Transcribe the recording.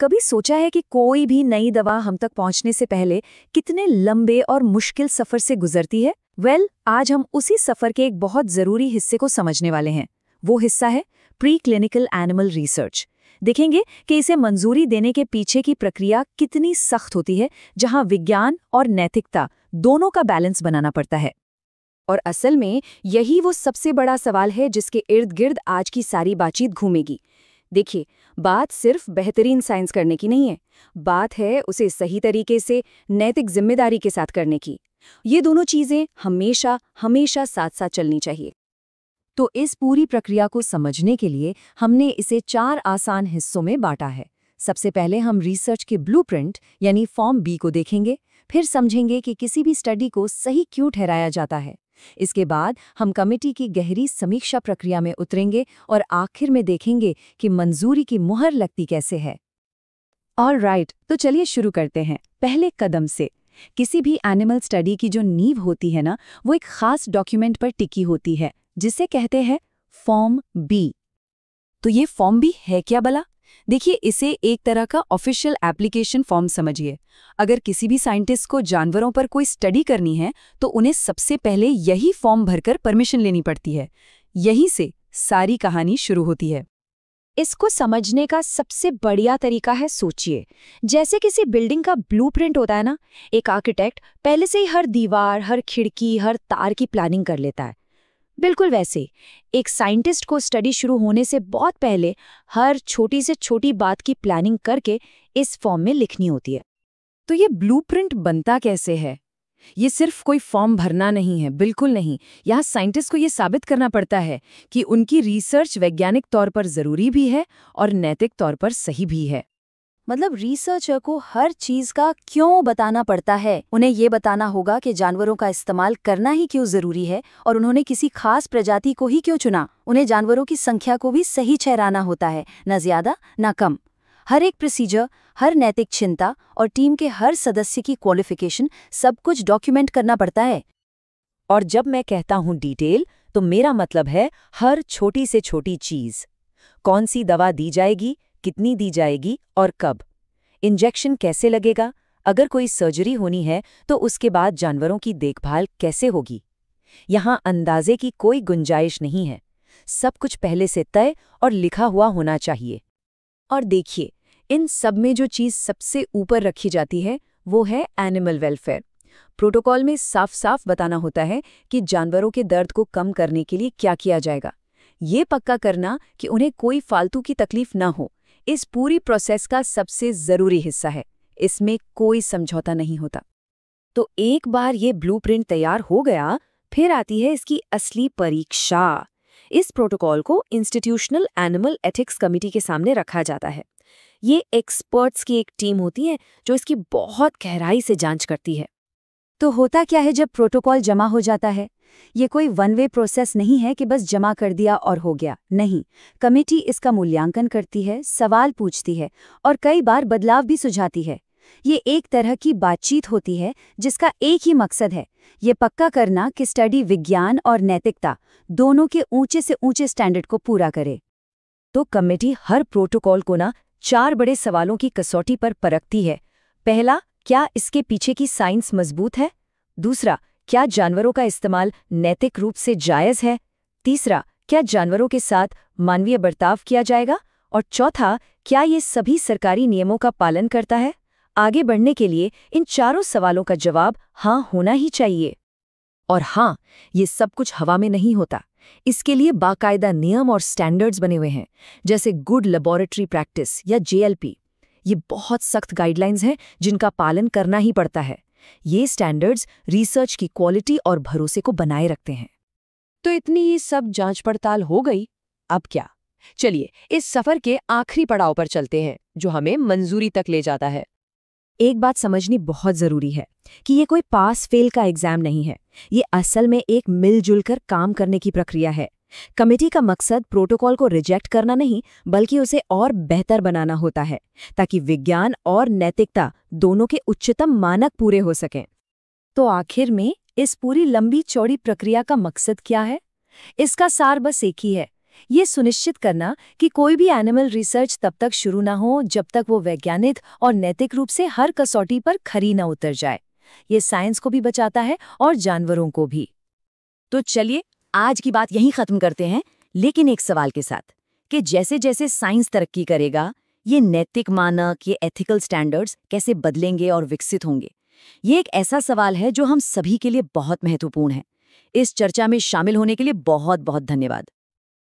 कभी सोचा है कि कोई भी नई दवा हम तक पहुंचने से पहले कितने लंबे और मुश्किल सफर से गुजरती है? आज हम उसी सफर के एक बहुत जरूरी हिस्से को समझने वाले हैं। वो हिस्सा है प्री क्लिनिकल एनिमल रिसर्च। देखेंगे कि इसे मंजूरी देने के पीछे की प्रक्रिया कितनी सख्त होती है, जहां विज्ञान और नैतिकता दोनों का बैलेंस बनाना पड़ता है। और असल में यही वो सबसे बड़ा सवाल है जिसके इर्द गिर्द आज की सारी बातचीत घूमेगी। देखिए, बात सिर्फ बेहतरीन साइंस करने की नहीं है, बात है उसे सही तरीके से नैतिक जिम्मेदारी के साथ करने की। ये दोनों चीजें हमेशा हमेशा साथ साथ चलनी चाहिए। तो इस पूरी प्रक्रिया को समझने के लिए हमने इसे 4 आसान हिस्सों में बांटा है। सबसे पहले हम रिसर्च के ब्लूप्रिंट यानी फॉर्म बी को देखेंगे, फिर समझेंगे कि किसी भी स्टडी को सही क्यों ठहराया जाता है। इसके बाद हम कमेटी की गहरी समीक्षा प्रक्रिया में उतरेंगे और आखिर में देखेंगे कि मंजूरी की मुहर लगती कैसे है। ऑलराइट, तो चलिए शुरू करते हैं पहले कदम से। किसी भी एनिमल स्टडी की जो नींव होती है ना, वो एक खास डॉक्यूमेंट पर टिकी होती है जिसे कहते हैं फॉर्म बी। तो ये फॉर्म बी है क्या भला? देखिए, इसे एक तरह का ऑफिशियल एप्लीकेशन फॉर्म समझिए। अगर किसी भी साइंटिस्ट को जानवरों पर कोई स्टडी करनी है तो उन्हें सबसे पहले यही फॉर्म भरकर परमिशन लेनी पड़ती है। यहीं से सारी कहानी शुरू होती है। इसको समझने का सबसे बढ़िया तरीका है, सोचिए जैसे किसी बिल्डिंग का ब्लूप्रिंट होता है ना। एक आर्किटेक्ट पहले से ही हर दीवार, हर खिड़की, हर तार की प्लानिंग कर लेता है। बिल्कुल वैसे एक साइंटिस्ट को स्टडी शुरू होने से बहुत पहले हर छोटी से छोटी बात की प्लानिंग करके इस फॉर्म में लिखनी होती है। तो ये ब्लूप्रिंट बनता कैसे है? ये सिर्फ कोई फॉर्म भरना नहीं है, बिल्कुल नहीं। यहाँ साइंटिस्ट को ये साबित करना पड़ता है कि उनकी रिसर्च वैज्ञानिक तौर पर जरूरी भी है और नैतिक तौर पर सही भी है। मतलब रिसर्चर को हर चीज का क्यों बताना पड़ता है। उन्हें ये बताना होगा कि जानवरों का इस्तेमाल करना ही क्यों जरूरी है और उन्होंने किसी खास प्रजाति को ही क्यों चुना। उन्हें जानवरों की संख्या को भी सही ठहराना होता है, न ज्यादा न कम। हर एक प्रोसीजर, हर नैतिक चिंता और टीम के हर सदस्य की क्वालिफिकेशन, सब कुछ डॉक्यूमेंट करना पड़ता है। और जब मैं कहता हूँ डिटेल, तो मेरा मतलब है हर छोटी से छोटी चीज। कौन सी दवा दी जाएगी, कितनी दी जाएगी और कब। इंजेक्शन कैसे लगेगा, अगर कोई सर्जरी होनी है तो उसके बाद जानवरों की देखभाल कैसे होगी। यहाँ अंदाजे की कोई गुंजाइश नहीं है। सब कुछ पहले से तय और लिखा हुआ होना चाहिए। और देखिए, इन सब में जो चीज़ सबसे ऊपर रखी जाती है वो है एनिमल वेलफेयर। प्रोटोकॉल में साफ साफ बताना होता है कि जानवरों के दर्द को कम करने के लिए क्या किया जाएगा। ये पक्का करना कि उन्हें कोई फालतू की तकलीफ ना हो, इस पूरी प्रोसेस का सबसे जरूरी हिस्सा है। इसमें कोई समझौता नहीं होता। तो एक बार ये ब्लूप्रिंट तैयार हो गया, फिर आती है इसकी असली परीक्षा। इस प्रोटोकॉल को इंस्टीट्यूशनल एनिमल एथिक्स कमेटी के सामने रखा जाता है। ये एक्सपर्ट्स की एक टीम होती है जो इसकी बहुत गहराई से जांच करती है। तो होता क्या है जब प्रोटोकॉल जमा हो जाता है? ये कोई वन वे प्रोसेस नहीं है कि बस जमा कर दिया और हो गया। नहीं, कमेटी इसका मूल्यांकन करती है, सवाल पूछती है और कई बार बदलाव भी सुझाती है। ये एक तरह की बातचीत होती है जिसका एक ही मकसद है, ये पक्का करना कि स्टडी विज्ञान और नैतिकता दोनों के ऊंचे से ऊंचे स्टैंडर्ड को पूरा करे। तो कमेटी हर प्रोटोकॉल को 4 बड़े सवालों की कसौटी पर परखती है। पहला, क्या इसके पीछे की साइंस मजबूत है? दूसरा, क्या जानवरों का इस्तेमाल नैतिक रूप से जायज़ है? तीसरा, क्या जानवरों के साथ मानवीय बर्ताव किया जाएगा? और चौथा, क्या ये सभी सरकारी नियमों का पालन करता है? आगे बढ़ने के लिए इन चारों सवालों का जवाब हाँ होना ही चाहिए। और हाँ, ये सब कुछ हवा में नहीं होता। इसके लिए बाकायदा नियम और स्टैंडर्ड्स बने हुए हैं, जैसे गुड लेबोरेटरी प्रैक्टिस या JLP। ये बहुत सख्त गाइडलाइंस हैं जिनका पालन करना ही पड़ता है। ये स्टैंडर्ड्स रिसर्च की क्वालिटी और भरोसे को बनाए रखते हैं। तो इतनी ये सब जांच पड़ताल हो गई, अब क्या? चलिए इस सफर के आखिरी पड़ाव पर चलते हैं, जो हमें मंजूरी तक ले जाता है। एक बात समझनी बहुत जरूरी है कि ये कोई पास फेल का एग्जाम नहीं है। ये असल में एक मिलजुल कर काम करने की प्रक्रिया है। कमेटी का मकसद प्रोटोकॉल को रिजेक्ट करना नहीं, बल्कि उसे और बेहतर बनाना होता है, ताकि विज्ञान और नैतिकता दोनों के उच्चतम मानक पूरे हो सकें। तो आखिर में इस पूरी लंबी चौड़ी प्रक्रिया का मकसद क्या है? इसका सार बस एक ही है ये सुनिश्चित करना कि कोई भी एनिमल रिसर्च तब तक शुरू ना हो जब तक वो वैज्ञानिक और नैतिक रूप से हर कसौटी पर खरी न उतर जाए। ये साइंस को भी बचाता है और जानवरों को भी। तो चलिए आज की बात यहीं खत्म करते हैं, लेकिन एक सवाल के साथ कि जैसे जैसे साइंस तरक्की करेगा, ये नैतिक मानक, ये एथिकल स्टैंडर्ड्स कैसे बदलेंगे और विकसित होंगे? ये एक ऐसा सवाल है जो हम सभी के लिए बहुत महत्वपूर्ण है। इस चर्चा में शामिल होने के लिए बहुत बहुत धन्यवाद।